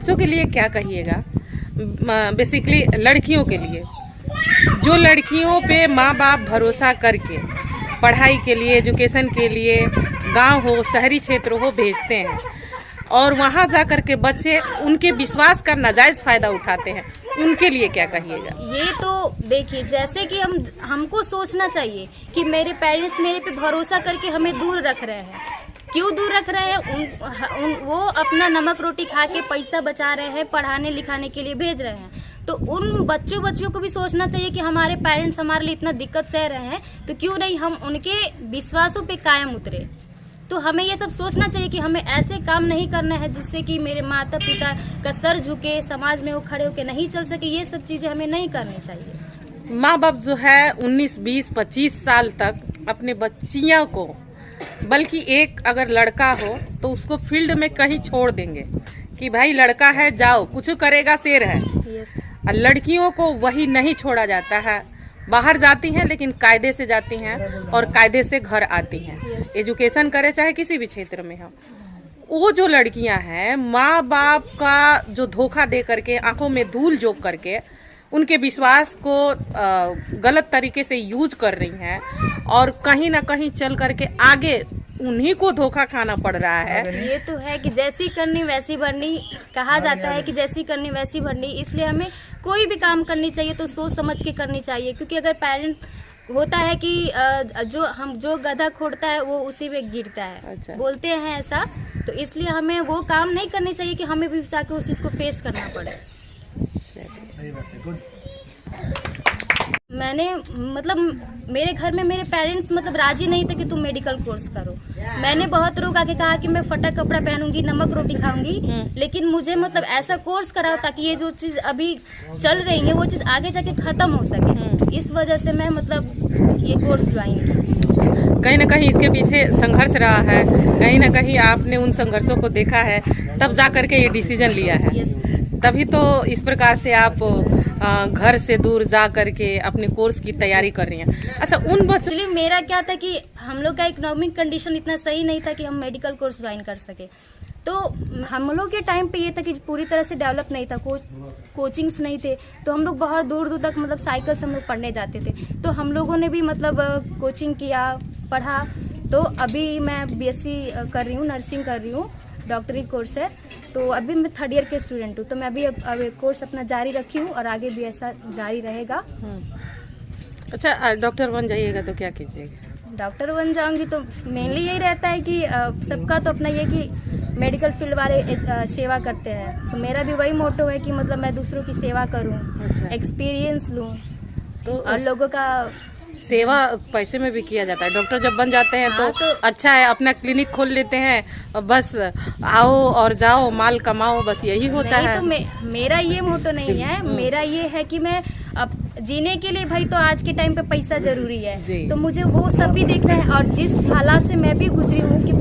बच्चों के लिए क्या कहिएगा, बेसिकली लड़कियों के लिए, जो लड़कियों पे माँ बाप भरोसा करके पढ़ाई के लिए, एजुकेशन के लिए गांव हो शहरी क्षेत्र हो भेजते हैं और वहां जा कर के बच्चे उनके विश्वास का नाजायज फायदा उठाते हैं, उनके लिए क्या कहिएगा? ये तो देखिए, जैसे कि हमको सोचना चाहिए कि मेरे पेरेंट्स मेरे पे भरोसा करके हमें दूर रख रहे हैं। क्यों दूर रख रहे हैं? वो अपना नमक रोटी खा के पैसा बचा रहे हैं, पढ़ाने लिखाने के लिए भेज रहे हैं। तो उन बच्चों को भी सोचना चाहिए कि हमारे पेरेंट्स हमारे लिए इतना दिक्कत सह रहे हैं, तो क्यों नहीं हम उनके विश्वासों पे कायम उतरे। तो हमें ये सब सोचना चाहिए कि हमें ऐसे काम नहीं करना है जिससे कि मेरे माता पिता का सर झुके, समाज में वो खड़े होके नहीं चल सके। ये सब चीजें हमें नहीं करनी चाहिए। माँ बाप जो है 19, 20, 25 साल तक अपने बच्चियों को, बल्कि एक अगर लड़का हो तो उसको फील्ड में कहीं छोड़ देंगे कि भाई लड़का है जाओ, कुछ करेगा शेर है। और लड़कियों को वही नहीं छोड़ा जाता है, बाहर जाती हैं लेकिन कायदे से जाती हैं और कायदे से घर आती हैं। एजुकेशन करे चाहे किसी भी क्षेत्र में हो। वो जो लड़कियां हैं माँ बाप का जो धोखा दे करके, आंखों में धूल झोंक करके उनके विश्वास को गलत तरीके से यूज कर रही हैं और कहीं ना कहीं चल करके आगे उन्हीं को धोखा खाना पड़ रहा है। ये तो है कि जैसी करनी वैसी भरनी, कहा जाता है कि जैसी करनी वैसी भरनी। इसलिए हमें कोई भी काम करनी चाहिए तो सोच समझ के करनी चाहिए, क्योंकि अगर पेरेंट होता है कि जो गधा खोदता है वो उसी में गिरता है। अच्छा। बोलते हैं ऐसा, तो इसलिए हमें वो काम नहीं करनी चाहिए कि हमें भी जाके उस चीज को फेस करना पड़े। मैंने मतलब मेरे घर में मेरे पेरेंट्स मतलब राजी नहीं थे कि तुम मेडिकल कोर्स करो। मैंने बहुत लोग आके कहा कि मैं फटा कपड़ा पहनूंगी, नमक रोटी खाऊंगी, लेकिन मुझे मतलब ऐसा कोर्स कराओ ताकि ये जो चीज अभी चल रही है वो चीज आगे जाके खत्म हो सके। इस वजह से मैं मतलब ये कोर्स ज्वाइन किया। कहीं ना कहीं इसके पीछे संघर्ष रहा है, कहीं ना कहीं आपने उन संघर्षों को देखा है, तब जा करके ये डिसीजन लिया है। तभी तो इस प्रकार से आप घर से दूर जा करके अपने कोर्स की तैयारी कर रही हैं। अच्छा, उन बच्चों मेरा क्या था कि हम लोग का इकोनॉमिक कंडीशन इतना सही नहीं था कि हम मेडिकल कोर्स ज्वाइन कर सके। तो हम लोग के टाइम पे ये था कि पूरी तरह से डेवलप नहीं था, कोचिंग्स नहीं थे, तो हम लोग बहुत दूर दूर तक मतलब साइकिल से हम लोग पढ़ने जाते थे। तो हम लोगों ने भी मतलब कोचिंग किया, पढ़ा। तो अभी मैं BSc कर रही हूँ, नर्सिंग कर रही हूँ, डॉक्टरी कोर्स है। तो अभी मैं 3rd ईयर के स्टूडेंट हूँ। तो मैं अभी अब कोर्स अपना जारी रखी हूँ और आगे भी ऐसा जारी रहेगा। अच्छा, डॉक्टर बन जाइएगा तो क्या कीजिएगा? डॉक्टर बन जाऊंगी तो मेनली यही रहता है कि सबका तो अपना ये कि मेडिकल फील्ड वाले सेवा करते हैं, तो मेरा भी वही मोटो है कि मतलब मैं दूसरों की सेवा करूं। अच्छा। एक्सपीरियंस लूं तो और लोगों का सेवा पैसे में भी किया जाता है। डॉक्टर जब बन जाते हैं तो अच्छा है, अपना क्लिनिक खोल लेते हैं और बस आओ और जाओ, माल कमाओ, बस यही होता है। तो मेरा ये मोटो नहीं है। मेरा ये है कि मैं अब जीने के लिए भाई तो आज के टाइम पे पैसा जरूरी है, तो मुझे वो सब भी देखना है। और जिस हालात से मैं भी गुजरी हूँ कि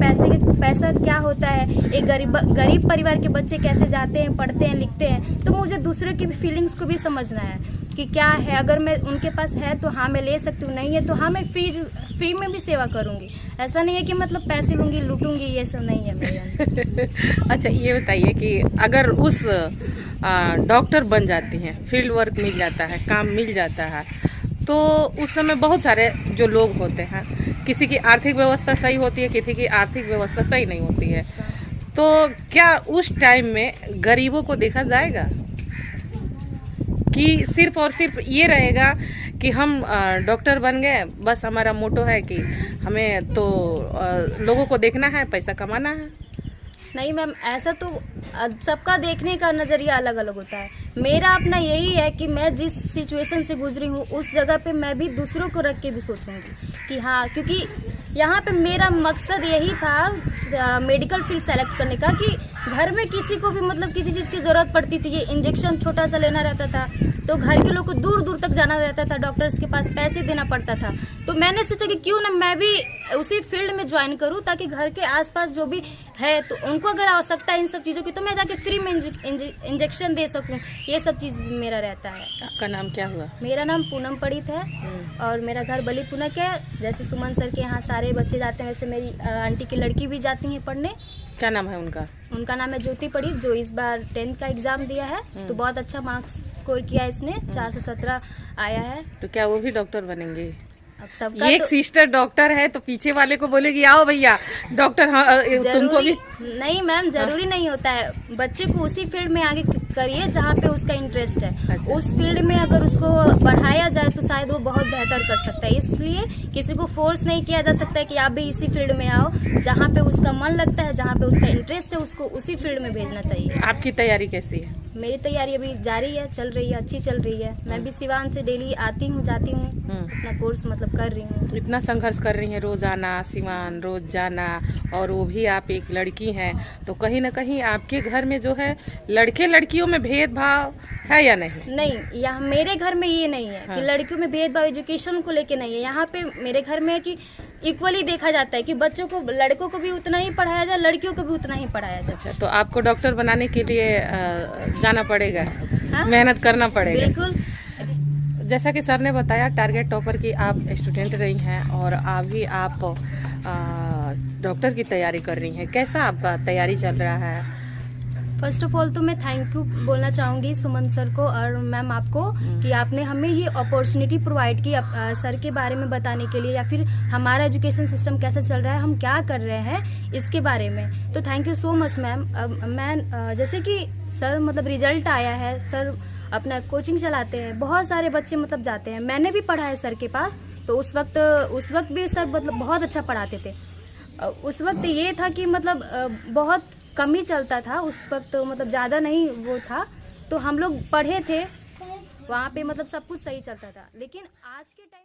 पैसा क्या होता है, एक गरीब परिवार के बच्चे कैसे जाते हैं, पढ़ते हैं, लिखते हैं, तो मुझे दूसरों की फीलिंग्स को भी समझना है कि क्या है। अगर मैं उनके पास है तो हाँ मैं ले सकती हूँ, नहीं है तो हाँ मैं फ्री में भी सेवा करूँगी। ऐसा नहीं है कि मतलब पैसे लूँगी लूटूंगी, ये सब नहीं है मेरे। अच्छा, ये बताइए कि अगर उस डॉक्टर बन जाती हैं, फील्ड वर्क मिल जाता है, काम मिल जाता है, तो उस समय बहुत सारे जो लोग होते हैं, किसी की आर्थिक व्यवस्था सही होती है, किसी की आर्थिक व्यवस्था सही नहीं होती है, तो क्या उस टाइम में गरीबों को देखा जाएगा कि सिर्फ और सिर्फ ये रहेगा कि हम डॉक्टर बन गए, बस हमारा मोटो है कि हमें तो लोगों को देखना है, पैसा कमाना है? नहीं मैम, ऐसा तो सबका देखने का नज़रिया अलग अलग होता है। मेरा अपना यही है कि मैं जिस सिचुएशन से गुजरी हूँ उस जगह पे मैं भी दूसरों को रख के भी सोचूंगी कि हाँ, क्योंकि यहाँ पे मेरा मकसद यही था मेडिकल फील्ड सेलेक्ट करने का कि घर में किसी को भी मतलब किसी चीज़ की ज़रूरत पड़ती थी, ये इंजेक्शन छोटा सा लेना रहता था तो घर के लोग को दूर दूर तक जाना रहता था, डॉक्टर्स के पास पैसे देना पड़ता था। तो मैंने सोचा कि क्यों ना मैं भी उसी फील्ड में ज्वाइन करूं ताकि घर के आसपास जो भी है तो उनको अगर आवश्यकता है इन सब चीज़ों की तो मैं जाके फ्री में इंजेक्शन दे सकूं। ये सब चीज़ मेरा रहता है। आपका नाम क्या हुआ? मेरा नाम पूनम पड़ित है और मेरा घर बली पुनक है। जैसे सुमन सर के यहाँ सारे बच्चे जाते हैं वैसे मेरी आंटी की लड़की भी जाती हैं पढ़ने। क्या नाम है उनका? उनका नाम है ज्योति पड़ी, जो इस बार 10th का एग्जाम दिया है तो बहुत अच्छा मार्क्स स्कोर किया इसने, 417 आया है। तो क्या वो भी डॉक्टर बनेंगे? अब सबका एक सिस्टर डॉक्टर है तो पीछे वाले को बोलेगी आओ भैया डॉक्टर, हाँ तुमको भी। नहीं मैम, जरूरी नहीं होता है। बच्चे को उसी फील्ड में आगे करिए जहाँ पे उसका इंटरेस्ट है। अच्छा। उस फील्ड में अगर उसको बढ़ाया जाए तो शायद वो बहुत बेहतर कर सकता है। इसलिए किसी को फोर्स नहीं किया जा सकता है कि आप भी इसी फील्ड में आओ। जहाँ पे उसका मन लगता है, जहाँ पे उसका इंटरेस्ट है, उसको उसी फील्ड में भेजना चाहिए। आपकी तैयारी कैसी है? मेरी तैयारी अभी जारी है, चल रही है, अच्छी चल रही है। मैं भी सिवान से डेली आती हूँ, जाती हूँ, अपना कोर्स मतलब कर रही हूँ। इतना संघर्ष कर रही हैं, रोज आना सिवान, रोज जाना, और वो भी आप एक लड़की हैं, तो कहीं ना कहीं आपके घर में जो है लड़के लड़कियों में भेदभाव है या नहीं? नहीं, यहाँ मेरे घर में ये नहीं है कि लड़कियों में भेदभाव एजुकेशन को लेके नहीं है। यहाँ पे मेरे घर में है कि इक्वली देखा जाता है कि बच्चों को, लड़कों को भी उतना ही पढ़ाया जाए, लड़कियों को भी उतना ही पढ़ाया जाए। अच्छा, तो आपको डॉक्टर बनाने के लिए जाना पड़ेगा, हाँ? मेहनत करना पड़ेगा। बिल्कुल। जैसा कि सर ने बताया, टारगेट टॉपर की आप स्टूडेंट रही हैं और अभी आप डॉक्टर की तैयारी कर रही हैं। कैसा आपका तैयारी चल रहा है? फर्स्ट ऑफ ऑल तो मैं थैंक यू बोलना चाहूँगी सुमन सर को और मैम आपको कि आपने हमें ये अपॉर्चुनिटी प्रोवाइड की सर के बारे में बताने के लिए, या फिर हमारा एजुकेशन सिस्टम कैसे चल रहा है, हम क्या कर रहे हैं इसके बारे में। तो thank you so much ma'am. मैं जैसे कि सर मतलब रिजल्ट आया है, सर अपना कोचिंग चलाते हैं, बहुत सारे बच्चे मतलब जाते हैं। मैंने भी पढ़ा है सर के पास, तो उस वक्त भी सर मतलब बहुत अच्छा पढ़ाते थे। उस वक्त ये था कि मतलब बहुत कम ही चलता था उस वक्त, मतलब ज़्यादा नहीं वो था, तो हम लोग पढ़े थे वहाँ पे, मतलब सब कुछ सही चलता था। लेकिन आज के टाइम